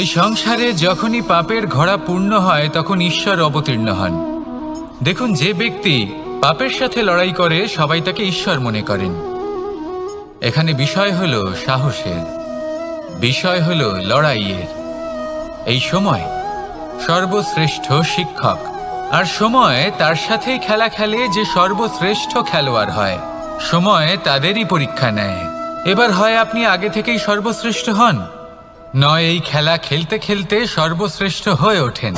এই সংসারে যখনই পাপের ঘোড়া পূর্ণ হয় তখন ঈশ্বর অবতীর্ণ হন। দেখুন, যে ব্যক্তি পাপের সাথে লড়াই করে সবাই তাকে ঈশ্বর মনে করেন। এখানে বিষয় হলো সাহসের, বিষয় হলো লড়াইয়ের। এই সময় সর্বশ্রেষ্ঠ শিক্ষক, আর সময় তার সাথেই খেলা খেলে যে সর্বশ্রেষ্ঠ খেলোয়াড় হয়। সময় তাদেরই পরীক্ষা নেয়। এবার হয় আপনি আগে থেকেই সর্বশ্রেষ্ঠ হন, নয় এই খেলা খেলতে খেলতে সর্বশ্রেষ্ঠ হয়ে ওঠেন।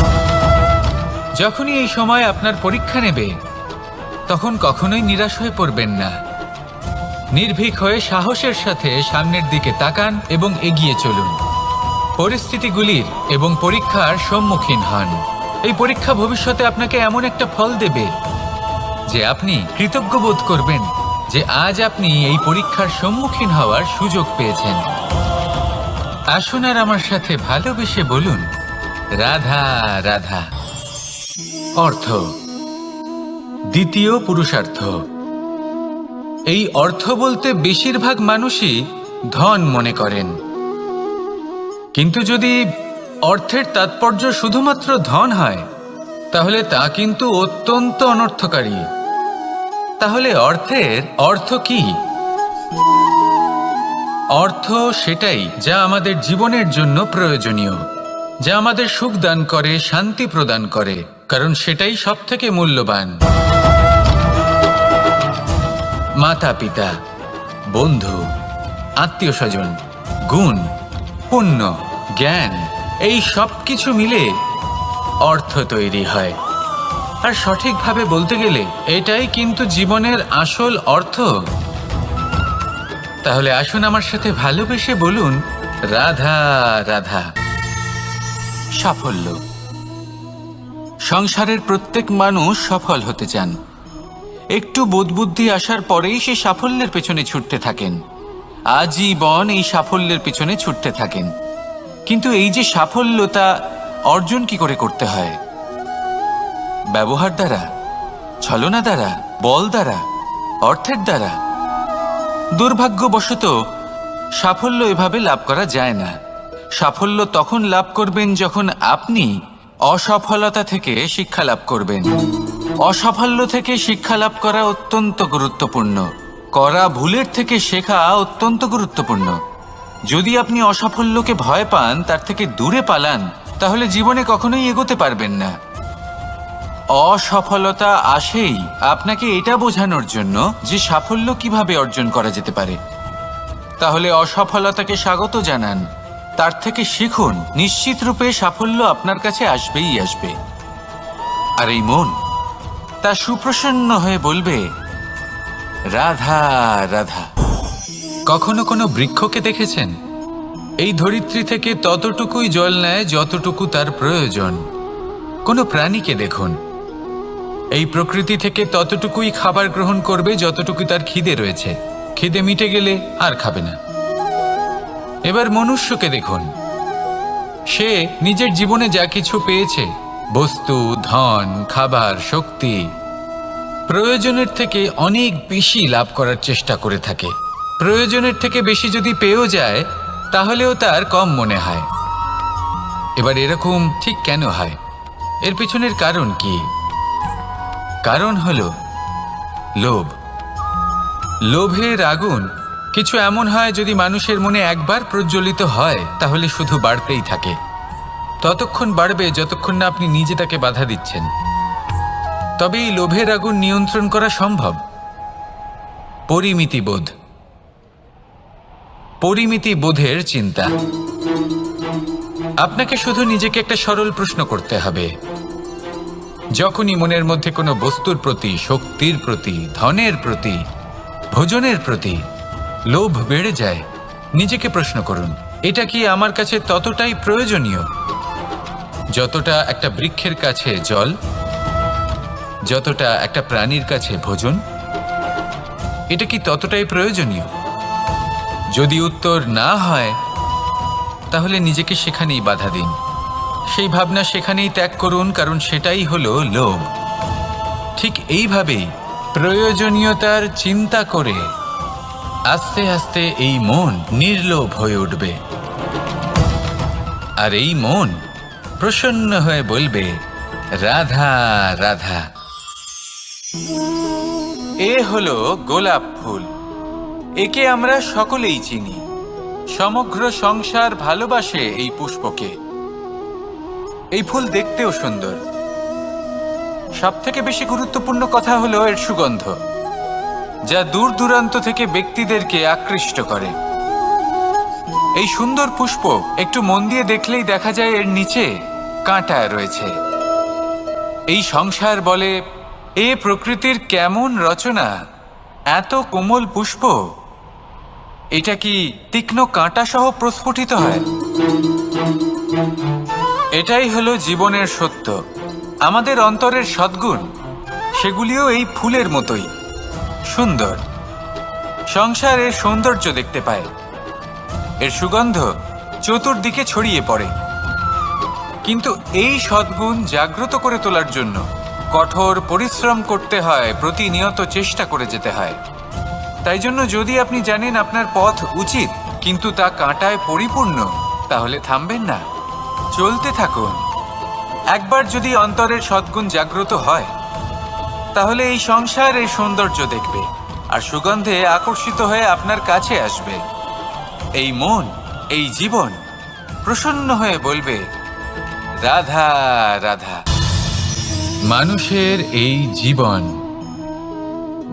যখনই এই সময় আপনার পরীক্ষা নেবে তখন কখনোই নিরাশ হয়ে পড়বেন না। নির্ভীক হয়ে সাহসের সাথে সামনের দিকে তাকান এবং এগিয়ে চলুন। পরিস্থিতিগুলির এবং পরীক্ষার সম্মুখীন হন। এই পরীক্ষা ভবিষ্যতে আপনাকে এমন একটা ফল দেবে যে আপনি কৃতজ্ঞ বোধ করবেন যে আজ আপনি এই পরীক্ষার সম্মুখীন হওয়ার সুযোগ পেয়েছেন। আসুন আর আমার সাথে ভালোবেসে বলুন, রাধা রাধা। অর্থ, দ্বিতীয় পুরুষার্থ। এই অর্থ বলতে বেশিরভাগ মানুষই ধন মনে করেন, কিন্তু যদি অর্থের তাৎপর্য শুধুমাত্র ধন হয় তাহলে তা কিন্তু অত্যন্ত অনর্থকারী। তাহলে অর্থের অর্থ কি? অর্থ সেটাই যা আমাদের জীবনের জন্য প্রয়োজনীয়, যা আমাদের সুখ দান করে, শান্তি প্রদান করে, কারণ সেটাই সবথেকে মূল্যবান। মাতা পিতা, বন্ধু, আত্মীয় স্বজন, গুণ, পুণ্য, জ্ঞান, এই সব কিছু মিলে অর্থ তৈরি হয়। আর সঠিকভাবে বলতে গেলে এটাই কিন্তু জীবনের আসল অর্থ। তাহলে আসুন আমার সাথে ভালোবেসে বলুন, রাধা রাধা। সাফল্য। সংসারের প্রত্যেক মানুষ সফল হতে চান। একটু বোধবুদ্ধি আসার পরেই সে সাফল্যের পেছনে ছুটতে থাকেন, আজীবন এই সাফল্যের পেছনে ছুটতে থাকেন। কিন্তু এই যে সাফল্য, তা অর্জন কি করে করতে হয়? ব্যবহার দ্বারা, ছলনা দ্বারা, বল দ্বারা, অর্থের দ্বারা? দুর্ভাগ্যবশত সাফল্য এভাবে লাভ করা যায় না। সাফল্য তখন লাভ করবেন যখন আপনি অসফলতা থেকে শিক্ষা লাভ করবেন। অসাফল্য থেকে শিক্ষা লাভ করা অত্যন্ত গুরুত্বপূর্ণ। করা ভুলের থেকে শেখা অত্যন্ত গুরুত্বপূর্ণ। যদি আপনি অসাফল্যকে ভয় পান, তার থেকে দূরে পালান, তাহলে জীবনে কখনোই এগোতে পারবেন না। অসফলতা আসেই আপনাকে এটা বোঝানোর জন্য যে সাফল্য কিভাবে অর্জন করা যেতে পারে। তাহলে অসফলতাকে স্বাগত জানান, তার থেকে শিখুন। নিশ্চিত রূপে সাফল্য আপনার কাছে আসবেই আসবে। আর এই মন তা সুপ্রসন্ন হয়ে বলবে, রাধা রাধা। কখনো কোনো বৃক্ষকে দেখেছেন? এই ধরিত্রী থেকে ততটুকুই জল নেয় যতটুকু তার প্রয়োজন। কোনো প্রাণীকে দেখুন, এই প্রকৃতি থেকে ততটুকুই খাবার গ্রহণ করবে যতটুকু তার খিদে রয়েছে। খিদে মিটে গেলে আর খাবে না। এবার মনুষ্যকে দেখুন, সে নিজের জীবনে যা কিছু পেয়েছে, বস্তু, ধন, খাবার, শক্তি, প্রয়োজনের থেকে অনেক বেশি লাভ করার চেষ্টা করে থাকে। প্রয়োজনের থেকে বেশি যদি পেয়েও যায় তাহলেও তার কম মনে হয়। এবার এরকম ঠিক কেন হয়? এর পিছনের কারণ কি? কারণ হলো লোভ। লোভের আগুন কিছু এমন হয়, যদি মানুষের মনে একবার প্রজ্বলিত হয় তাহলে শুধু বাড়তেই থাকে। ততক্ষণ বাড়বে যতক্ষণ না আপনি নিজে তাকে বাধা দিচ্ছেন। তবে এই লোভের আগুন নিয়ন্ত্রণ করা সম্ভব। পরিমিতিবোধ, পরিমিতিবোধের চিন্তা। আপনাকে শুধু নিজেকে একটা সরল প্রশ্ন করতে হবে। যখনই মনের মধ্যে কোনো বস্তুর প্রতি, শক্তির প্রতি, ধনের প্রতি, ভোজনের প্রতি লোভ বেড়ে যায়, নিজেকে প্রশ্ন করুন, এটা কি আমার কাছে ততটাই প্রয়োজনীয় যতটা একটা বৃক্ষের কাছে জল, যতটা একটা প্রাণীর কাছে ভোজন? এটা কি ততটাই প্রয়োজনীয়? যদি উত্তর না হয় তাহলে নিজেকে সেখানেই বাধা দিন। সেই ভাবনা সেখানেই ত্যাগ করুন, কারণ সেটাই হলো লোভ। ঠিক এইভাবেই প্রয়োজনীয়তার চিন্তা করে আস্তে আস্তে এই মন নির্লোভ হয়ে উঠবে। আর এই মন প্রসন্ন হয়ে বলবে, রাধা রাধা। এ হলো গোলাপ ফুল। একে আমরা সকলেই চিনি। সমগ্র সংসার ভালোবাসে এই পুষ্পকে। এই ফুল দেখতেও সুন্দর। সবথেকে বেশি গুরুত্বপূর্ণ কথা হলো এর সুগন্ধ, যা দূর দূরান্ত থেকে ব্যক্তিদেরকে আকৃষ্ট করে। এই সুন্দর পুষ্প একটু মন দিয়ে দেখলেই দেখা যায় এর নিচে কাঁটা রয়েছে। এই সংসার বলে, এ প্রকৃতির কেমন রচনা, এত কোমল পুষ্প, এটা কি তীক্ষ্ণ কাঁটা সহ প্রস্ফুটিত হয়? এটাই হলো জীবনের সত্য। আমাদের অন্তরের সদ্গুণ, সেগুলিও এই ফুলের মতোই সুন্দর। সংসারের সৌন্দর্য দেখতে পায়, এর সুগন্ধ চতুর্দিকে ছড়িয়ে পড়ে। কিন্তু এই সদ্গুণ জাগ্রত করে তোলার জন্য কঠোর পরিশ্রম করতে হয়, প্রতিনিয়ত চেষ্টা করে যেতে হয়। তাই জন্য যদি আপনি জানেন আপনার পথ উচিত কিন্তু তা কাঁটায় পরিপূর্ণ, তাহলে থামবেন না, চলতে থাকুন। একবার যদি অন্তরের সদ্গুণ জাগ্রত হয়, তাহলে এই সংসার এই সৌন্দর্য দেখবে আর সুগন্ধে আকর্ষিত হয়ে আপনার কাছে আসবে। এই মন, এই জীবন প্রসন্ন হয়ে বলবে, রাধা রাধা। মানুষের এই জীবন,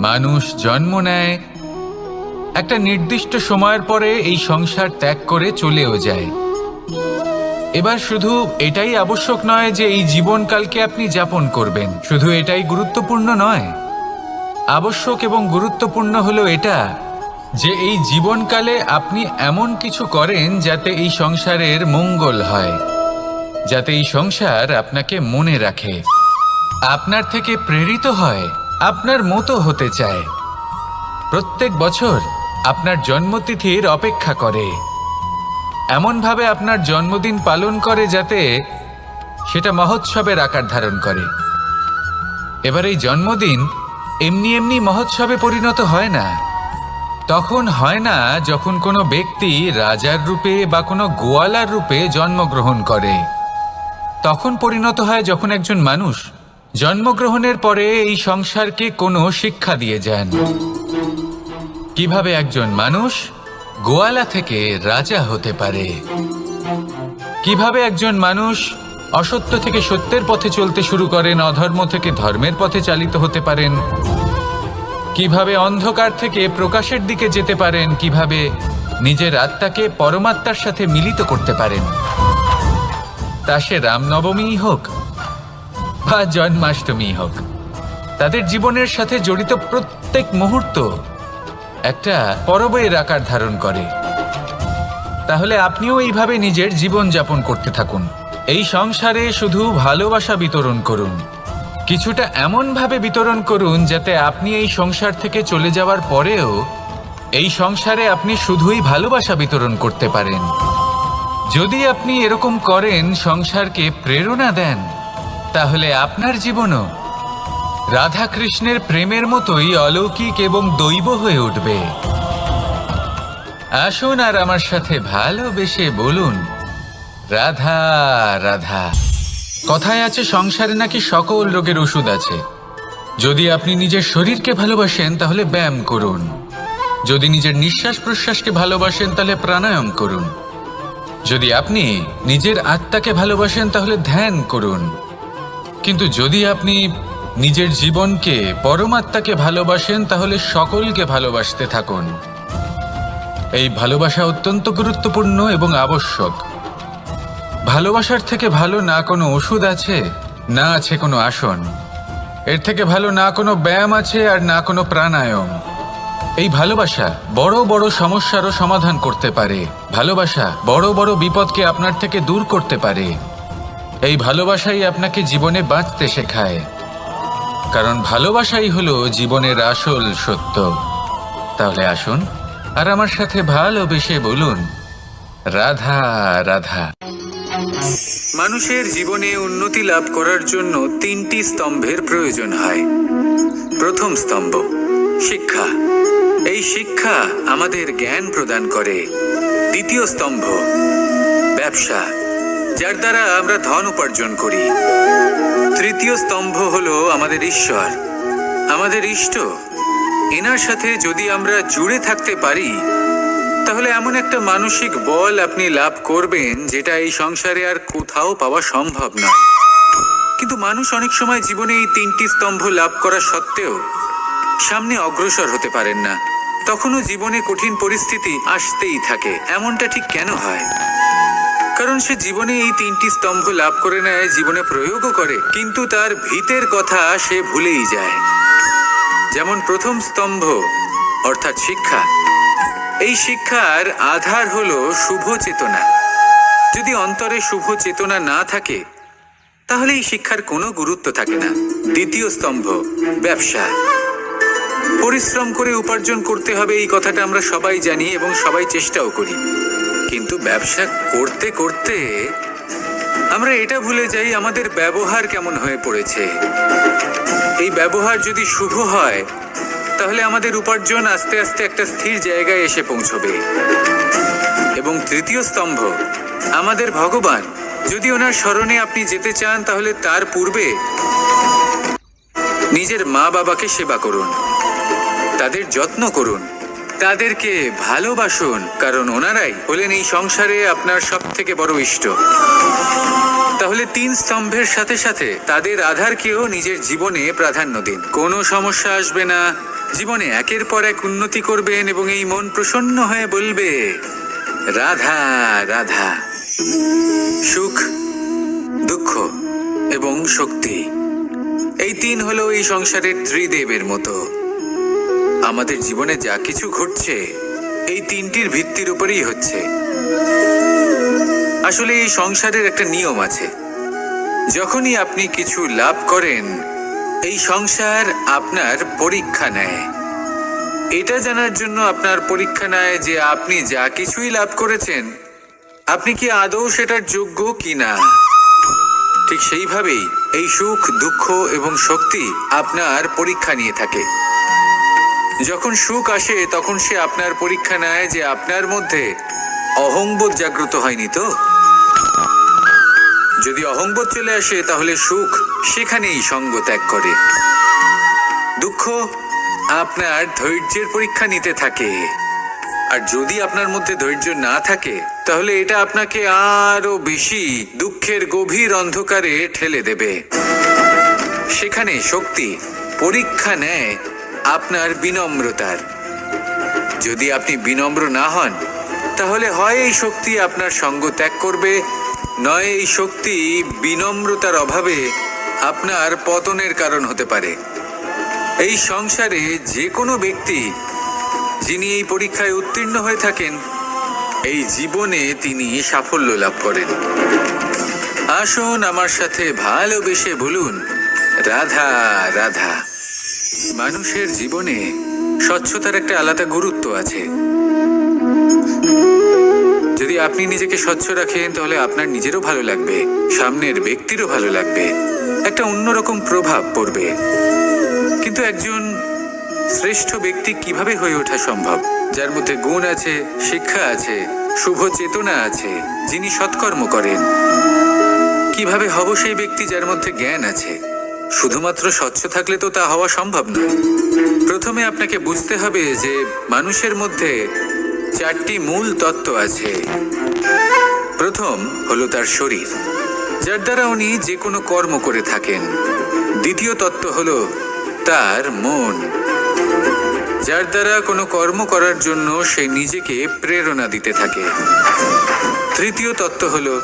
মানুষ জন্ম নেয়, একটা নির্দিষ্ট সময়ের পরে এই সংসার ত্যাগ করে চলেও যায়। এবার শুধু এটাই আবশ্যক নয় যে এই জীবনকালকে আপনি যাপন করবেন, শুধু এটাই গুরুত্বপূর্ণ নয়। আবশ্যক এবং গুরুত্বপূর্ণ হলো এটা যে এই জীবনকালে আপনি এমন কিছু করেন যাতে এই সংসারের মঙ্গল হয়, যাতে এই সংসার আপনাকে মনে রাখে, আপনার থেকে প্রেরিত হয়, আপনার মতো হতে চায়, প্রত্যেক বছর আপনার জন্মতিথির অপেক্ষা করে, এমনভাবে আপনার জন্মদিন পালন করে যাতে সেটা মহোৎসবের আকার ধারণ করে। এবার এই জন্মদিন এমনি এমনি মহোৎসবে পরিণত হয় না। তখন হয় না যখন কোনো ব্যক্তি রাজার রূপে বা কোনো গোয়ালার রূপে জন্মগ্রহণ করে। তখন পরিণত হয় যখন একজন মানুষ জন্মগ্রহণের পরে এই সংসারকে কোনো শিক্ষা দিয়ে যান। কিভাবে একজন মানুষ গোয়ালা থেকে রাজা হতে পারে, কিভাবে একজন মানুষ অসত্য থেকে সত্যের পথে চলতে শুরু করেন, অধর্ম থেকে ধর্মের পথে চালিত হতে পারেন, কিভাবে অন্ধকার থেকে প্রকাশের দিকে যেতে পারেন, কিভাবে নিজের আত্মাকে পরমাত্মার সাথে মিলিত করতে পারেন। তা সে রামনবমী হোক বা জন্মাষ্টমী হোক, তাদের জীবনের সাথে জড়িত প্রত্যেক মুহূর্ত একটা পরবের আকার ধারণ করে। তাহলে আপনিও এইভাবে নিজের জীবন যাপন করতে থাকুন। এই সংসারে শুধু ভালোবাসা বিতরণ করুন, কিছুটা এমনভাবে বিতরণ করুন যাতে আপনি এই সংসার থেকে চলে যাওয়ার পরেও এই সংসারে আপনি শুধুই ভালোবাসা বিতরণ করতে পারেন। যদি আপনি এরকম করেন, সংসারকে প্রেরণা দেন, তাহলে আপনার জীবনও রাধা কৃষ্ণের প্রেমের মতোই অলৌকিক এবং দৈব হয়ে উঠবে। আসুন আর আমার সাথে ভালোবেসে বলুন, রাধা রাধা। কথায় আছে সংসারে নাকি সকল রোগের ওষুধ আছে। যদি আপনি নিজের শরীরকে ভালোবাসেন তাহলে ব্যায়াম করুন, যদি নিজের নিঃশ্বাস প্রশ্বাসকে ভালোবাসেন তাহলে প্রাণায়াম করুন, যদি আপনি নিজের আত্মাকে ভালোবাসেন তাহলে ধ্যান করুন, কিন্তু যদি আপনি নিজের জীবনকে, পরমাত্মাকে ভালোবাসেন তাহলে সকলকে ভালোবাসতে থাকুন। এই ভালোবাসা অত্যন্ত গুরুত্বপূর্ণ এবং আবশ্যক। ভালোবাসার থেকে ভালো না কোনো ওষুধ আছে, না আছে কোনো আসন। এর থেকে ভালো না কোনো ব্যায়াম আছে আর না কোনো প্রাণায়াম। এই ভালোবাসা বড় বড় সমস্যারও সমাধান করতে পারে। ভালোবাসা বড় বড় বিপদকে আপনার থেকে দূর করতে পারে। এই ভালোবাসাই আপনাকে জীবনে বাঁচতে শেখায়, কারণ ভালোবাসাই হলো জীবনের আসল সত্য। তাহলে আসুন আর আমার সাথে ভালোবেসে বলুন, রাধা রাধা। মানুষের জীবনে উন্নতি লাভ করার জন্য 3টি স্তম্ভের প্রয়োজন হয়। প্রথম স্তম্ভ শিক্ষা। এই শিক্ষা আমাদের জ্ঞান প্রদান করে। দ্বিতীয় স্তম্ভ ব্যবসা। যার দ্বারা আমরা ধন উপার্জন করি। তৃতীয় স্তম্ভ হলো আমাদের ঈশ্বর, আমাদের ইষ্ট। এনার সাথে যদি আমরা জুড়ে থাকতে পারি তাহলে এমন একটা মানসিক বল আপনি লাভ করবেন যেটা এই সংসারে আর কোথাও পাওয়া সম্ভব নয়। কিন্তু মানুষ অনেক সময় জীবনে এই তিনটি স্তম্ভ লাভ করা সত্ত্বেও সামনে অগ্রসর হতে পারেন না। তখনও জীবনে কঠিন পরিস্থিতি আসতেই থাকে। এমনটা ঠিক কেন হয়? কারণ সে জীবনে এই তিনটি স্তম্ভ লাভ করে নেয়, জীবনে প্রয়োগও করে, কিন্তু তার ভিতের কথা সে ভুলেই যায়। যেমন প্রথম স্তম্ভ অর্থাৎ শিক্ষা। এই শিক্ষার আধার হলো শুভ চেতনা। যদি অন্তরে শুভ চেতনা না থাকে তাহলে এই শিক্ষার কোনো গুরুত্ব থাকে না। দ্বিতীয় স্তম্ভ ব্যবসা। পরিশ্রম করে উপার্জন করতে হবে, এই কথাটা আমরা সবাই জানি এবং সবাই চেষ্টাও করি। কিন্তু ব্যবসা করতে করতে আমরা এটা ভুলে যাই আমাদের ব্যবহার কেমন হয়ে পড়েছে। এই ব্যবহার যদি শুভ হয় তাহলে আমাদের উপার্জন আস্তে আস্তে একটা স্থির জায়গায় এসে পৌঁছবে। এবং তৃতীয় স্তম্ভ আমাদের ভগবান। যদি ওনার শরণে আপনি যেতে চান তাহলে তার পূর্বে নিজের মা বাবাকে সেবা করুন, তাদের যত্ন করুন, তাদেরকে ভালোবাসুন, কারণ ওনারাই হলেন এই সংসারে আপনার সব থেকে বড় ইষ্ট। তাহলে তিন স্তম্ভের সাথে সাথে তাদের আধারকেও নিজের জীবনে প্রাধান্য দিন। কোনো সমস্যা আসবে না, জীবনে একের পর এক উন্নতি করবেন এবং এই মন প্রসন্ন হয়ে বলবে রাধা রাধা। সুখ, দুঃখ এবং শক্তি, এই তিন হলো এই সংসারের ত্রিদেবের মতো। আমাদের জীবনে যা কিছু ঘটছে এই তিনটির ভিত্তির উপরেই হচ্ছে। আসলে এই সংসারের একটা নিয়ম আছে। যখনই আপনি কিছু লাভ করেন এই সংসার আপনার পরীক্ষা নেয়। এটা জানার জন্য আপনার পরীক্ষা নেয় যে আপনি যা কিছুই লাভ করেছেন আপনি কি আদৌ সেটার যোগ্য কিনা। ঠিক সেইভাবেই এই সুখ, দুঃখ এবং শক্তি আপনার পরীক্ষা নিয়ে থাকে। যখন সুখ আসে তখন সে আপনার পরীক্ষা নেয় যে আপনার মধ্যে অহংবোধ জাগ্রত হয়নি তো। যদি অহংবোধ চলে আসে তাহলে সুখ সেখানেই সঙ্গ ত্যাগ করে। দুঃখ আপনার ধৈর্যের পরীক্ষা নিতে থাকে, আর যদি আপনার মধ্যে ধৈর্য না থাকে তাহলে এটা আপনাকে আরো বেশি দুঃখের গভীর অন্ধকারে ঠেলে দেবে। সেখানে শক্তি পরীক্ষা নেয় আপনার বিনম্রতার। যদি আপনি বিনম্র না হন তাহলে হয় এই শক্তি আপনার সঙ্গ ত্যাগ করবে, নয় এই শক্তি বিনম্রতার অভাবে আপনার পতনের কারণ হতে পারে। এই সংসারে যে কোনো ব্যক্তি যিনি এই পরীক্ষায় উত্তীর্ণ হয়ে থাকেন এই জীবনে তিনি সাফল্য লাভ করেন। আসুন আমার সাথে ভালোবেসে বলুন রাধা রাধা। মানুষের জীবনে স্বচ্ছতার একটা আলাদা গুরুত্ব আছে। যদি আপনি নিজেকে স্বচ্ছ রাখেন তাহলে আপনার নিজেরও ভালো লাগবে, সামনের ব্যক্তিরও ভালো লাগবে, একটা অন্যরকম প্রভাব পড়বে। কিন্তু একজন শ্রেষ্ঠ ব্যক্তি কিভাবে হয়ে ওঠা সম্ভব? যার মধ্যে গুণ আছে, শিক্ষা আছে, শুভ চেতনা আছে, যিনি সৎকর্ম করেন। কিভাবে হব সেই ব্যক্তি যার মধ্যে জ্ঞান আছে? শুধুমাত্র স্বচ্ছ থাকলে তো তা হওয়া সম্ভব নয়। প্রথমে আপনাকে বুঝতে হবে যে মানুষের মধ্যে চারটি মূল তত্ত্ব আছে। প্রথম হলো তার শরীর, যার দ্বারা উনি যে কোনো কর্ম করে থাকেন। দ্বিতীয় তত্ত্ব হলো তার মন, যার দ্বারা কোনো কর্ম করার জন্য সে নিজেকে প্রেরণা দিতে থাকে। তৃতীয় তত্ত্ব হলো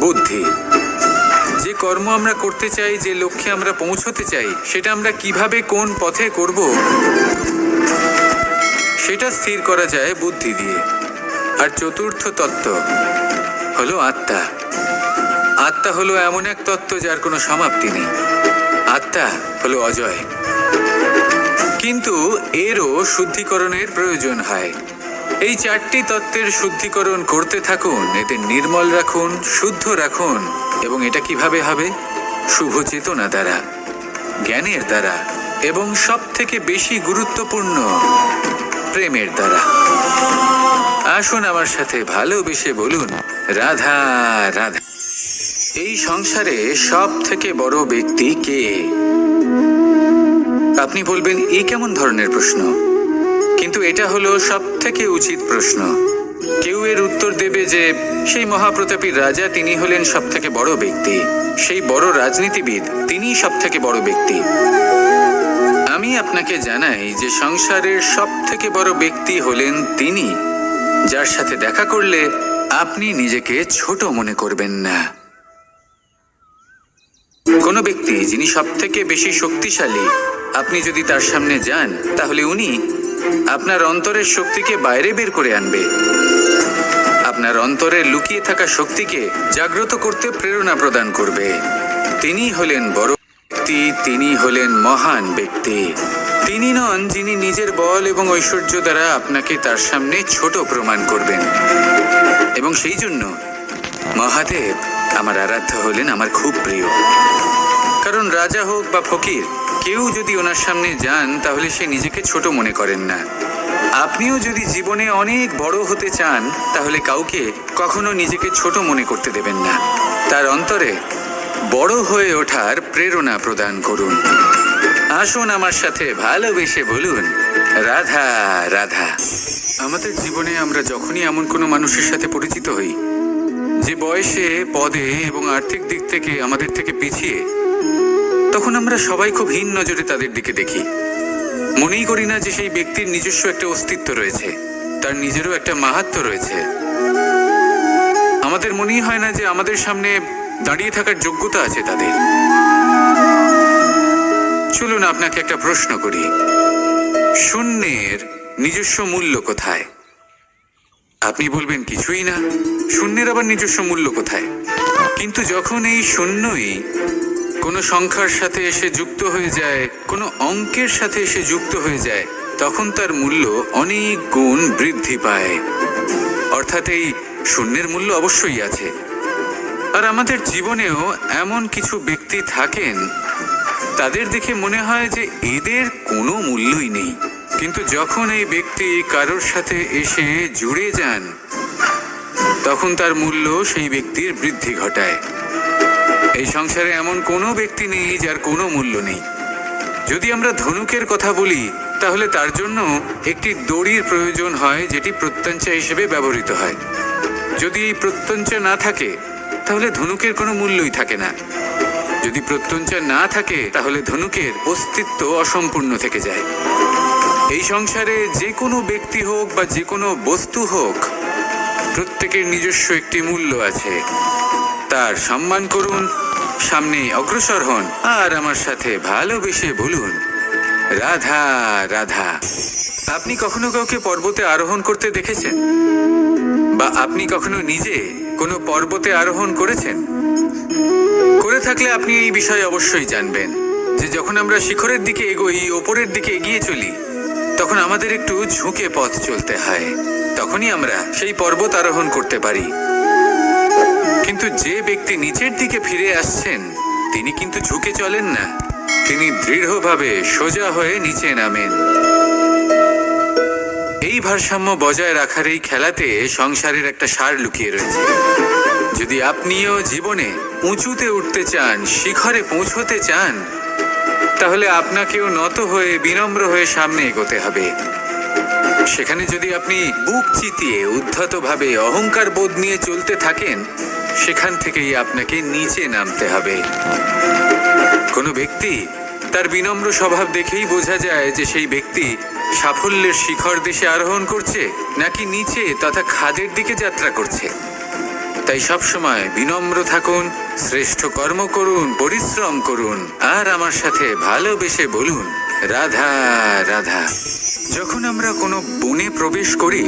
বুদ্ধি, যে কর্ম আমরা করতে চাই, যে লক্ষ্যে আমরা পৌঁছতে চাই, সেটা আমরা কিভাবে কোন পথে করব সেটা স্থির করা যায় বুদ্ধি দিয়ে। আর চতুর্থ তত্ত্ব হলো আত্মা। আত্মা হলো এমন এক তত্ত্ব যার কোনো সমাপ্তি নেই। আত্মা হলো অজয়, কিন্তু এরও শুদ্ধিকরণের প্রয়োজন হয়। এই চারটি তত্ত্বের শুদ্ধিকরণ করতে থাকুন, এতে নির্মল রাখুন, শুদ্ধ রাখুন। এবং এটা কিভাবে হবে? শুভ চেতনা দ্বারা, জ্ঞানের দ্বারা, এবং সব থেকে বেশি গুরুত্বপূর্ণ প্রেমের দ্বারা। আসুন আমার সাথে ভালোবেসে বলুন রাধা রাধা। এই সংসারে সব থেকে বড় ব্যক্তি কে? আপনি বলবেন এ কেমন ধরনের প্রশ্ন, কিন্তু এটা হলো সব থেকে উচিত প্রশ্ন। কেউ এর উত্তর দেবে যে সেই মহাপ্রতাপী রাজা, তিনি হলেন সব থেকে বড় ব্যক্তি, সেই বড় রাজনীতিবিদ, তিনিই সব থেকে বড় ব্যক্তি। আমি আপনাকে জানাই যে সংসারের সব থেকে বড় ব্যক্তি হলেন তিনি, যার সাথে দেখা করলে আপনি নিজেকে ছোট মনে করবেন না। কোনো ব্যক্তি যিনি সব থেকে বেশি শক্তিশালী, আপনি যদি তার সামনে যান তাহলে উনি আপনার অন্তরের শক্তিকে বাইরে বের করে আনবে, আপনার অন্তরে লুকিয়ে থাকা শক্তিকে জাগ্রত করতে প্রেরণা প্রদান করবে। তিনি হলেন বড় ব্যক্তি, তিনি হলেন মহান ব্যক্তি। তিনি নন যিনি নিজের বল এবং ঐশ্বর্য দ্বারা আপনাকে তার সামনে ছোট প্রমাণ করবেন। এবং সেই জন্য মহাদেব আমার আরাধ্য হলেন আমার খুব প্রিয়। কারণ রাজা হোক বা ফকির, কেউ যদি ওনার সামনে যান তাহলে সে নিজেকে ছোট মনে করেন না। আপনিও যদি জীবনে অনেক বড় হতে চান তাহলে কাউকে কখনো নিজেকে ছোট মনে করতে দেবেন না। তার অন্তরে বড় হয়ে ওঠার প্রেরণা প্রদান করুন। আসুন আমার সাথে ভালোবেসে বলুন, রাধা রাধা। আমাদের জীবনে আমরা যখনই এমন কোনো মানুষের সাথে পরিচিত হই যে বয়সে, পদে এবং আর্থিক দিক থেকে আমাদের থেকে পিছিয়ে, তখন আমরা সবাই খুব হীন নজরে তাদের দিকে দেখি। মনেই করি না যে সেই ব্যক্তির নিজস্ব একটা অস্তিত্ব রয়েছে, তার নিজেরও একটা মাহাত্ম্য রয়েছে। আমাদের মনেই হয় না যে আমাদের সামনে দাঁড়িয়ে থাকার যোগ্যতা আছে তাদের। চলুন আপনাকে একটা প্রশ্ন করি, শূন্যের নিজস্ব মূল্য কোথায়? আপনি বলবেন কিছুই না। শূন্যের আবার নিজস্ব মূল্য কোথায়? কিন্তু যখন এই শূন্যই কোনো সংখ্যার সাথে এসে যুক্ত হয়ে যায়, কোনো অঙ্কের সাথে এসে যুক্ত হয়ে যায়, তখন তার মূল্য অনেক গুণ বৃদ্ধি পায়। অর্থাৎ এই শূন্যের মূল্য অবশ্যই আছে। আর আমাদের জীবনেও এমন কিছু ব্যক্তি থাকেন, তাদের দেখে মনে হয় যে এদের কোনো মূল্যই নেই। কিন্তু যখন এই ব্যক্তি কারোর সাথে এসে জুড়ে যান, তখন তার মূল্য সেই ব্যক্তির বৃদ্ধি ঘটায়। এই সংসারে এমন কোনো ব্যক্তি নেই যার কোনো মূল্য নেই। যদি আমরা ধনুকের কথা বলি তাহলে তার জন্য একটি দড়ির প্রয়োজন হয়, যেটি প্রত্যঞ্চা হিসেবে ব্যবহৃত হয়। যদি এই প্রত্যঞ্চা না থাকে তাহলে ধনুকের কোনো মূল্যই থাকে না। যদি প্রত্যঞ্চা না থাকে তাহলে ধনুকের অস্তিত্ব অসম্পূর্ণ থেকে যায়। এই সংসারে যে কোনো ব্যক্তি হোক বা যে কোনো বস্তু হোক, প্রত্যেকের নিজস্ব একটি মূল্য আছে। তার সম্মান করুন, সামনে অগ্রসর হন, আর আমার সাথে ভালোবেসে বলুন, রাধা রাধা। আপনি কখনো কাউকে পর্বতে আরোহণ করতে দেখেছেন? বা আপনি কখনো নিজে কোনো পর্বতে আরোহণ করেছেন? করে থাকলে আপনি এই বিষয়ে অবশ্যই জানবেন যে যখন আমরা শিখরের দিকে এগোই, ওপরের দিকে এগিয়ে চলি, তখন আমাদের একটু ঝুঁকে পথ চলতে হয়। তখনই আমরা সেই পর্বত আরোহণ করতে পারি। কিন্তু যে ব্যক্তি নিচের দিকে ফিরে আসছেন, তিনি কিন্তু ঝুঁকে চলেন না, তিনি দৃঢ়ভাবে সোজা হয়ে নিচে নামেন। এই ভারসাম্য বজায় রাখার এই খেলাতে সংসারের একটা সার লুকিয়ে রয়েছে। যদি আপনিও জীবনে উঁচুতে উঠতে চান, শিখরে পৌঁছতে চান, তাহলে আপনাকেও নত হয়ে, বিনম্র হয়ে সামনে এগোতে হবে। সেখানে যদি আপনি বুক চিতিয়ে উদ্ধতভাবে অহংকার বোধ নিয়ে চলতে থাকেন, সেখান থেকেই আপনাকে নিচে নামতে হবে। কোনো ব্যক্তি তার বিনম্র স্বভাব দেখেই বোঝা যায় যে সেই ব্যক্তি সাফল্যের শিখর দেশে আরোহণ করছে নাকি নিচে তথা খাদের দিকে যাত্রা করছে। তাই সবসময় বিনম্র থাকুন, শ্রেষ্ঠ কর্ম করুন, পরিশ্রম করুন, আর আমার সাথে ভালোবেসে বলুন, রাধা রাধা। যখন আমরা কোনো বনে প্রবেশ করি,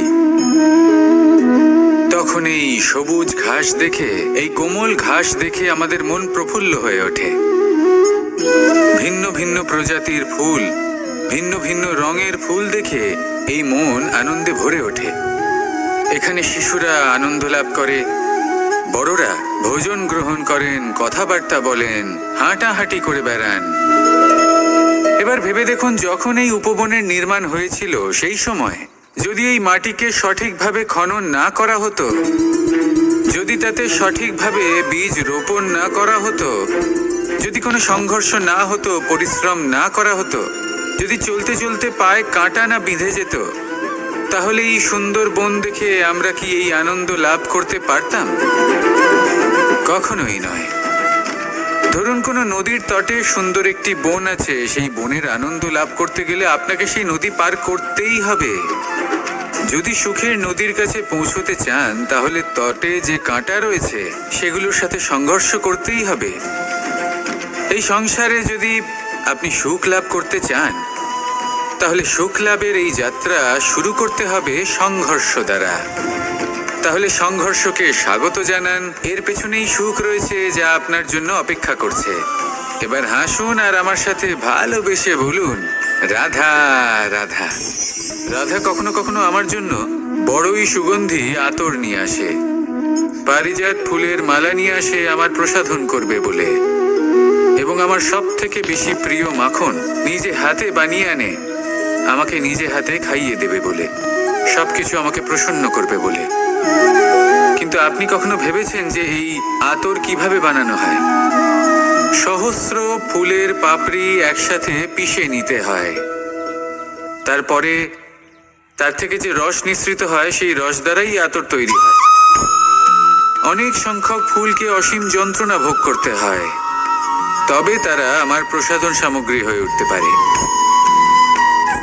তখন এই সবুজ ঘাস দেখে, এই কোমল ঘাস দেখে আমাদের মন প্রফুল্ল হয়ে ওঠে। ভিন্ন ভিন্ন প্রজাতির ফুল, ভিন্ন ভিন্ন রঙের ফুল দেখে এই মন আনন্দে ভরে ওঠে। এখানে শিশুরা আনন্দ লাভ করে, বড়রা ভোজন গ্রহণ করেন, কথাবার্তা বলেন, হাঁটাহাঁটি করে বেড়ান। এবার ভেবে দেখুন, যখন এই উপবনের নির্মাণ হয়েছিল সেই সময় যদি এই মাটিকে সঠিকভাবে খনন না করা হতো, যদি তাতে সঠিকভাবে বীজ রোপণ না করা হতো, যদি কোনো সংঘর্ষ না হতো, পরিশ্রম না করা হতো, যদি চলতে চলতে পায়ে কাঁটা না বিঁধে যেত, তাহলে এই সুন্দর বন দেখে আমরা কি এই আনন্দ লাভ করতে পারতাম? কখনোই নয়। ধরুন কোনো নদীর তটে সুন্দর একটি বন আছে, সেই বনের আনন্দ লাভ করতে গেলে আপনাকে সেই নদী পার করতেই হবে। যদি সুখের নদীর কাছে পৌঁছতে চান, তাহলে তটে যে কাঁটা রয়েছে সেগুলোর সাথে সংঘর্ষ করতেই হবে। এই সংসারে যদি আপনি সুখ লাভ করতে চান, তাহলে সুখ লাভের এই যাত্রা শুরু করতে হবে সংঘর্ষ দ্বারা। তাহলে সংঘর্ষকে স্বাগত জানান, এর পেছনেই সুখ রয়েছে যা আপনার জন্য অপেক্ষা করছে। এবার হাসুন আর আমার সাথে ভালোবেসে বলুন, রাধা রাধা। রাধা কখনো কখনো আমার জন্য বড়ই সুগন্ধি আতর নিয়ে আসে, পারিজাত ফুলের মালা নিয়ে আসে আমার প্রসাধন করবে বলে, এবং আমার সব থেকে বেশি প্রিয় মাখন নিজে হাতে বানিয়ে আনে আমাকে নিজে হাতে খাইয়ে দেবে বলে, সবকিছু আমাকে প্রসন্ন করবে বলে। কিন্তু আপনি কখনো ভেবেছেন যে এই আতর কিভাবে বানানো হয়? সহস্র ফুলের পাপড়ি একসাথে পিষে নিতে হয়, তারপরে তার থেকে যে রস নিঃসৃত হয় সেই রস দ্বারাই আতর তৈরি হয়। অনেক সংখ্যক ফুলকে অসীম যন্ত্রণা ভোগ করতে হয়, তবে তারা আমার প্রসাধন সামগ্রী হয়ে উঠতে পারে।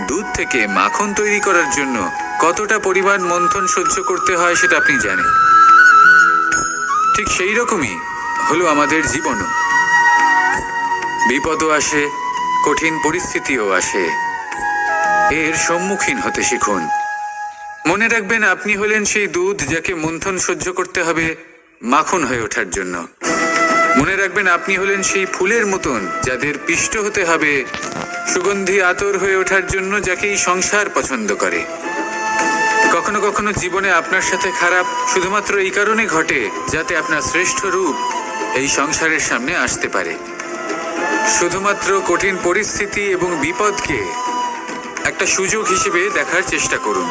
দুধ থেকে মাখন তৈরি করার জন্য কতটা পরিমাণ মন্থন সহ্য করতে হয় সেটা আপনি জানেন। ঠিক সেই রকমই হলো আমাদের জীবনও। বিপদও আসে, কঠিন পরিস্থিতিও আসে, এর সম্মুখীন হতে শিখুন। মনে রাখবেন, আপনি হলেন সেই দুধ যাকে মন্থন সহ্য করতে হবে মাখন হয়ে ওঠার জন্য। মনে রাখবেন, আপনি হলেন সেই ফুলের মতন যাদের পিষ্ট হতে হবে সুগন্ধি আতর হয়ে ওঠার জন্য, যাকে এই সংসার পছন্দ করে। কখনো কখনো জীবনে আপনার সাথে খারাপ শুধুমাত্র এই কারণে ঘটে যাতে আপনার শ্রেষ্ঠ রূপ এই সংসারের সামনে আসতে পারে। শুধুমাত্র কঠিন পরিস্থিতি এবং বিপদকে একটা সুযোগ হিসেবে দেখার চেষ্টা করুন।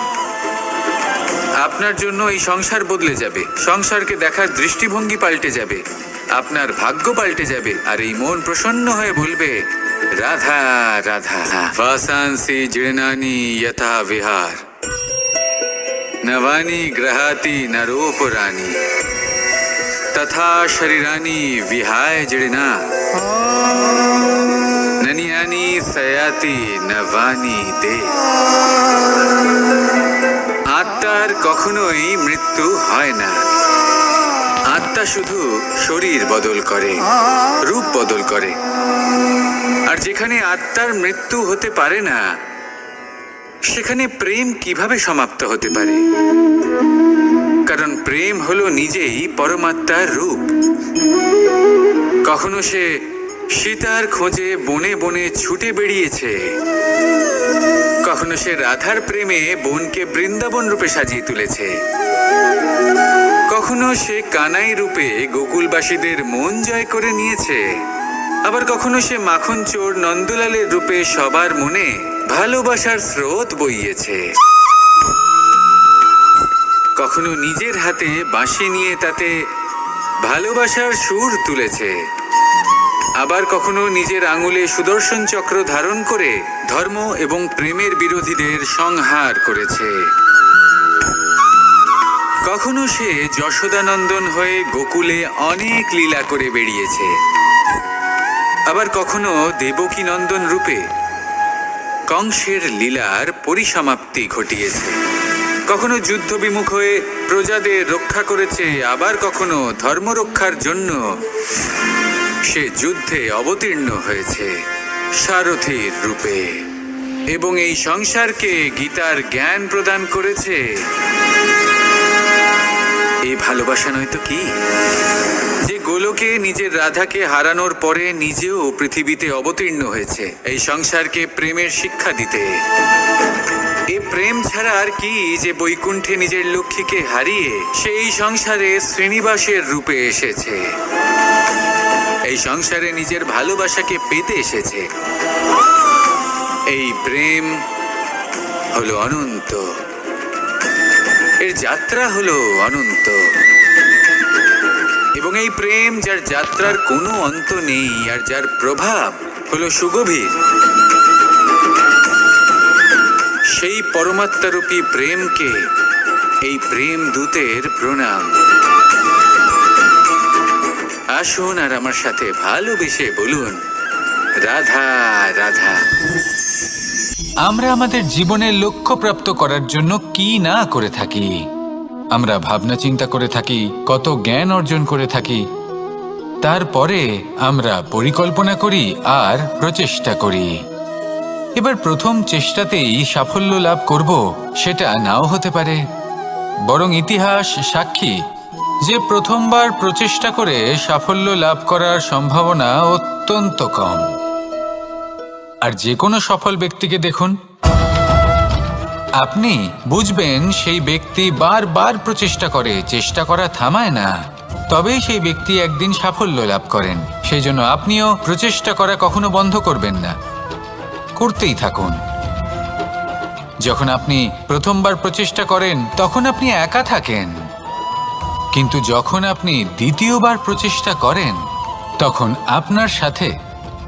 আপনার জন্য এই সংসার বদলে যাবে, সংসারকে দেখার দৃষ্টিভঙ্গি পাল্টে যাবে, আপনার ভাগ্য পাল্টে যাবে, আর এই মন প্রসন্ন হয়ে বলবে, রাধা রাধা। বাসাংসি জীর্ণানি যথা বিহার, নবানি গ্রহাতি নরোপরানি, তথা শরীরানি বিহায় জীর্ণা, ননিয়ানি সয়াতি নবানি দে। আত্মার কখনোই মৃত্যু হয় না। আত্মা শুধু শরীর বদল করে, রূপ বদল করে। আর যেখানে আত্মার মৃত্যু হতে পারে না, সেখানে প্রেম কিভাবে সমাপ্ত হতে পারে? কারণ প্রেম হলো নিজেই পরমাত্মার রূপ। কখনো সে সীতার খোঁজে বনে বনে ছুটে বেরিয়েছে, কখনো সে রাধার প্রেমে বনকে বৃন্দাবন রূপে সাজিয়ে তুলেছে, কখনো সে কানাই রূপে গোকুলবাসীদের মন জয় করে নিয়েছে, আবার কখনো সে মাখন চোর নন্দলালের রূপে সবার মনে ভালোবাসার স্রোত বইয়েছে। কখনো নিজের হাতে বাঁশি নিয়ে তাতে ভালোবাসার সুর তুলেছে, আবার কখনো নিজের আঙুলে সুদর্শন চক্র ধারণ করে ধর্ম এবং প্রেমের বিরোধীদের সংহার করেছে। কখনো সে যশোদানন্দন হয়ে গোকুলে অনেক লীলা করে বেরিয়েছে, আবার কখনো দেবকী নন্দন রূপে কংসের লীলার পরিসমাপ্তি ঘটিয়েছে। কখনো যুদ্ধ বিমুখ হয়ে প্রজাদের রক্ষা করেছে, আবার কখনো ধর্ম রক্ষার জন্য সে যুদ্ধে অবতীর্ণ হয়েছে সারথীর রূপে, এবং এই সংসারকে গীতার জ্ঞান প্রদান করেছে। এই ভালোবাসা নয়তো কি? যে গোলকে নিজের রাধাকে হারানোর পরে নিজেও পৃথিবীতে অবতীর্ণ হয়েছে এই সংসারকে প্রেমের শিক্ষা দিতে। এই প্রেম ছাড়া আর কি যে বৈকুণ্ঠে নিজের লক্ষ্মীকে হারিয়ে সেই সংসারে শ্রীনিবাসের রূপে এসেছে, এই সংসারে নিজের ভালোবাসাকে পেতে এসেছে। এই প্রেম হলো অনন্ত, এর যাত্রা হলো অনন্ত। এবং এই প্রেম যার যাত্রার কোনো অন্ত নেই আর যার প্রভাব হলো সুগভীর, সেই পরমাত্মারূপী প্রেমকে এই প্রেম দূতের প্রণাম। আসুন আর আমার সাথে ভালোবেসে বলুন, রাধা রাধা। আমরা আমাদের জীবনের লক্ষ্য প্রাপ্ত করার জন্য কি না করে থাকি। আমরা ভাবনা চিন্তা করে থাকি, কত জ্ঞান অর্জন করে থাকি, তারপরে আমরা পরিকল্পনা করি আর প্রচেষ্টা করি। এবার প্রথম চেষ্টাতেই সাফল্য লাভ করব সেটা নাও হতে পারে, বরং ইতিহাস সাক্ষী যে প্রথমবার প্রচেষ্টা করে সাফল্য লাভ করার সম্ভাবনা অত্যন্ত কম। আর যে কোনো সফল ব্যক্তিকে দেখুন, আপনি বুঝবেন সেই ব্যক্তি বারবার প্রচেষ্টা করে, চেষ্টা করা থামায় না, তবেই সেই ব্যক্তি একদিন সাফল্য লাভ করেন। সেই জন্য আপনিও প্রচেষ্টা করা কখনো বন্ধ করবেন না, করতেই থাকুন। যখন আপনি প্রথমবার প্রচেষ্টা করেন তখন আপনি একা থাকেন, কিন্তু যখন আপনি দ্বিতীয়বার প্রচেষ্টা করেন তখন আপনার সাথে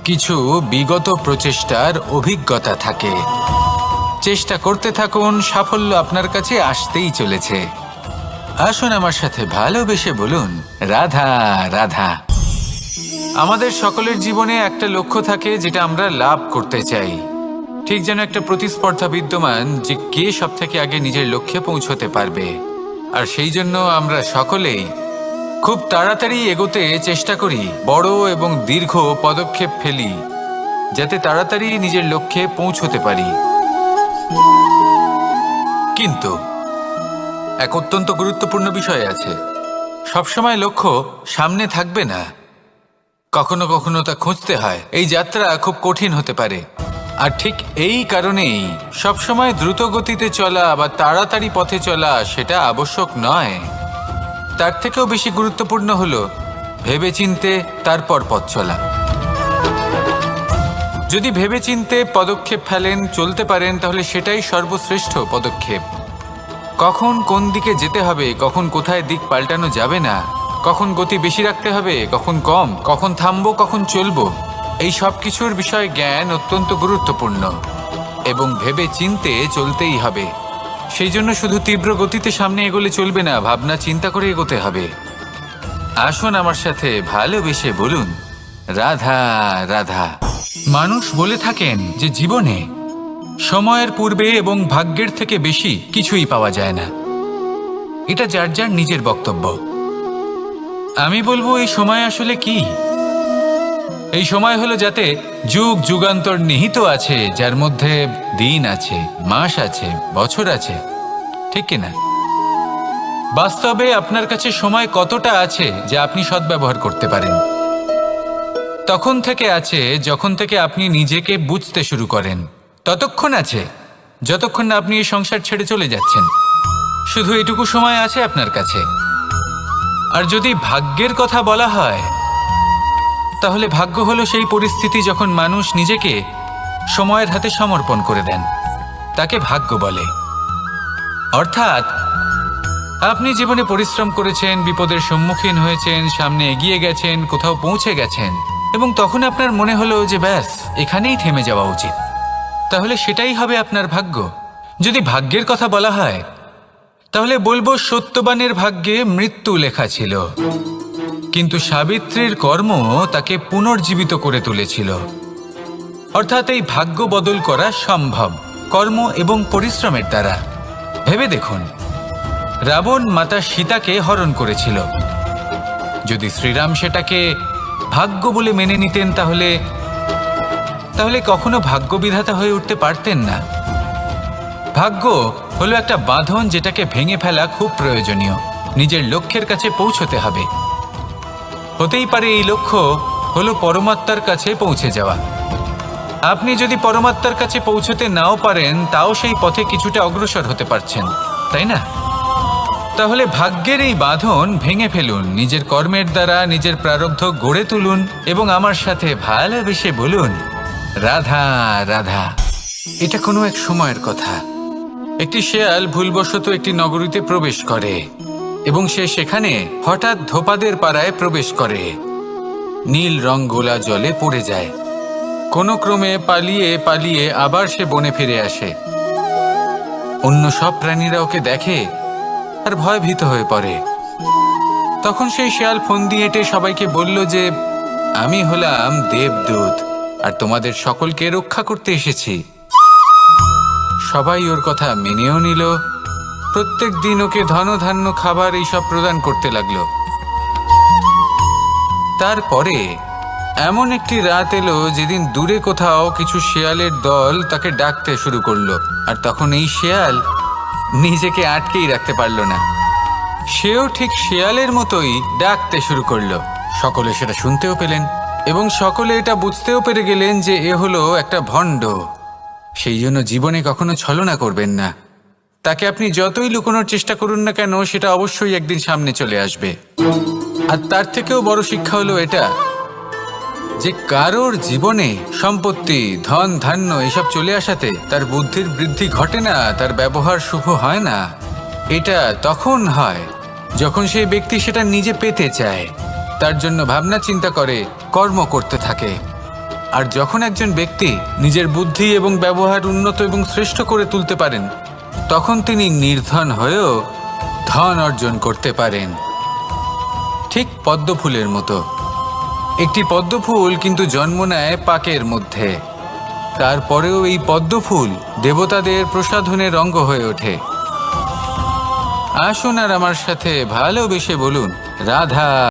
কিছু বিগত প্রচেষ্টার অভিজ্ঞতা থাকে। চেষ্টা করতে থাকুন, সাফল্য আপনার কাছে আসতেই চলেছে। আসুন আমার সাথে ভালোবেসে বলুন, রাধা রাধা। আমাদের সকলের জীবনে একটা লক্ষ্য থাকে যেটা আমরা লাভ করতে চাই। ঠিক যেন একটা প্রতিস্পর্ধা বিদ্যমান যে কে সব থেকে আগে নিজের লক্ষ্যে পৌঁছতে পারবে। আর সেই জন্য আমরা সকলেই খুব তাড়াতাড়ি এগোতে চেষ্টা করি, বড় এবং দীর্ঘ পদক্ষেপ ফেলি যাতে তাড়াতাড়ি নিজের লক্ষ্যে পৌঁছতে পারি। কিন্তু এক অত্যন্ত গুরুত্বপূর্ণ বিষয় আছে, সবসময় লক্ষ্য সামনে থাকবে না, কখনো কখনো তা খুঁজতে হয়। এই যাত্রা খুব কঠিন হতে পারে, আর ঠিক এই কারণেই সবসময় দ্রুত গতিতে চলা বা তাড়াতাড়ি পথে চলা সেটা আবশ্যক নয়। তার থেকেও বেশি গুরুত্বপূর্ণ হলো ভেবেচিন্তে তারপর পথ চলা। যদি ভেবেচিন্তে পদক্ষেপ ফেলেন, চলতে পারেন, তাহলে সেটাই সর্বশ্রেষ্ঠ পদক্ষেপ। কখন কোন দিকে যেতে হবে, কখন কোথায় দিক পাল্টানো যাবে না, কখন গতি বেশি রাখতে হবে, কখন কম, কখন থামবো, কখন চলবো, এই সব কিছুর বিষয়ে জ্ঞান অত্যন্ত গুরুত্বপূর্ণ এবং ভেবে চিন্তে চলতেই হবে। সেই জন্য শুধু তীব্র গতিতে সামনে এগোলে চলবে না, ভাবনা চিন্তা করে এগোতে হবে। আসুন আমার সাথে ভালোবেসে বলুন, রাধা রাধা। মানুষ বলে থাকেন যে জীবনে সময়ের পূর্বে এবং ভাগ্যের থেকে বেশি কিছুই পাওয়া যায় না। এটা যার যার নিজের বক্তব্য। আমি বলবো এই সময় আসলে কি? এই সময় হলো যাতে যুগ যুগান্তর নিহিত আছে, যার মধ্যে দিন আছে, মাস আছে, বছর আছে, ঠিক কিনা? বাস্তবে আপনার কাছে সময় কতটা আছে যা আপনি সদ্ব্যবহার করতে পারেন? তখন থেকে আছে যখন থেকে আপনি নিজেকে বুঝতে শুরু করেন, ততক্ষণ আছে যতক্ষণ না আপনি এই সংসার ছেড়ে চলে যাচ্ছেন। শুধু এটুকু সময় আছে আপনার কাছে। আর যদি ভাগ্যের কথা বলা হয়, তাহলে ভাগ্য হলো সেই পরিস্থিতি যখন মানুষ নিজেকে সময়ের হাতে সমর্পণ করে দেন, তাকে ভাগ্য বলে। অর্থাৎ আপনি জীবনে পরিশ্রম করেছেন, বিপদের সম্মুখীন হয়েছেন, সামনে এগিয়ে গেছেন, কোথাও পৌঁছে গেছেন, এবং তখন আপনার মনে হলো যে ব্যাস এখানেই থেমে যাওয়া উচিত, তাহলে সেটাই হবে আপনার ভাগ্য। যদি ভাগ্যের কথা বলা হয়, তাহলে বলবো সত্যবানের ভাগ্যে মৃত্যু লেখা ছিল, কিন্তু সাবিত্রীর কর্ম তাকে পুনর্জীবিত করে তুলেছিল। অর্থাৎ এই ভাগ্য বদল করা সম্ভব কর্ম এবং পরিশ্রমের দ্বারা। ভেবে দেখুন, রাবণ মাতা সীতাকে হরণ করেছিল। যদি শ্রীরাম সেটাকে ভাগ্য বলে মেনে নিতেন, তাহলে কখনো ভাগ্য বিধাতা হয়ে উঠতে পারতেন না। ভাগ্য হলো একটা বাঁধন যেটাকে ভেঙে ফেলা খুব প্রয়োজনীয়। নিজের লক্ষ্যের কাছে পৌঁছতে হবে। হতেই পারে এই লক্ষ্য হলো পরমাত্মার কাছে পৌঁছে যাওয়া। আপনি যদি পরমাত্মার কাছে পৌঁছতে নাও পারেন, তাও সেই পথে কিছুটা অগ্রসর হতে পারছেন, তাই না? তাহলে ভাগ্যের এই বাঁধন ভেঙে ফেলুন, নিজের কর্মের দ্বারা নিজের প্রারব্ধ গড়ে তুলুন এবং আমার সাথে ভালোবেসে বলুন, রাধা রাধা। এটা কোনো এক সময়ের কথা। একটি শেয়াল ভুলবশত একটি নগরীতে প্রবেশ করে এবং সে সেখানে হঠাৎ ধোপাদের পাড়ায় প্রবেশ করে। নীল রং গোলা জলে পড়ে যায়। কোনো ক্রমে পালিয়ে পালিয়ে আবার সে বনে ফিরে আসে। অন্য সব প্রাণীরা ওকে দেখে আর ভয়ভীত হয়ে পড়ে। তখন সেই শেয়াল ফন্দি এঁটে সবাইকে বলল যে আমি হলাম দেবদূত আর তোমাদের সকলকে রক্ষা করতে এসেছি। সবাই ওর কথা মেনেও নিল। প্রত্যেক দিন ওকে ধনধান্য খাবার এইসব প্রদান করতে লাগলো। তারপরে এমন একটি রাত এলো যেদিন দূরে কোথাও কিছু শেয়ালের দল তাকে ডাকতে শুরু করলো। আর তখন এই শেয়াল নিজেকে আটকেই রাখতে পারল না। সেও ঠিক শেয়ালের মতোই ডাকতে শুরু করলো। সকলে সেটা শুনতেও পেলেন এবং সকলে এটা বুঝতেও পেরে গেলেন যে এ হলো একটা ভণ্ড। সেই জন্য জীবনে কখনো ছলনা করবেন না। তাকে আপনি যতই লুকোনোর চেষ্টা করুন না কেন, সেটা অবশ্যই একদিন সামনে চলে আসবে। আর তার থেকেও বড় শিক্ষা হলো এটা যে কারোর জীবনে সম্পত্তি, ধন ধান্য এসব চলে আসাতে তার বুদ্ধির বৃদ্ধি ঘটে না, তার ব্যবহার শুভ হয় না। এটা তখন হয় যখন সেই ব্যক্তি সেটা নিজে পেতে চায়, তার জন্য ভাবনা চিন্তা করে, কর্ম করতে থাকে। আর যখন একজন ব্যক্তি নিজের বুদ্ধি এবং ব্যবহার উন্নত এবং শ্রেষ্ঠ করে তুলতে পারেন, তখন তিনি নির্ধন হয়েও ধন অর্জন করতে পারেন। ঠিক পদ্মফুলের মতো। একটি পদ্মফুল কিন্তু জন্ম নেয় পাকের মধ্যে। তারপরেও এই পদ্মফুল দেবতাদের প্রসাধনের অঙ্গ হয়ে ওঠে। আসুন আর আমার সাথে ভালোবেসে বলুন রাধা।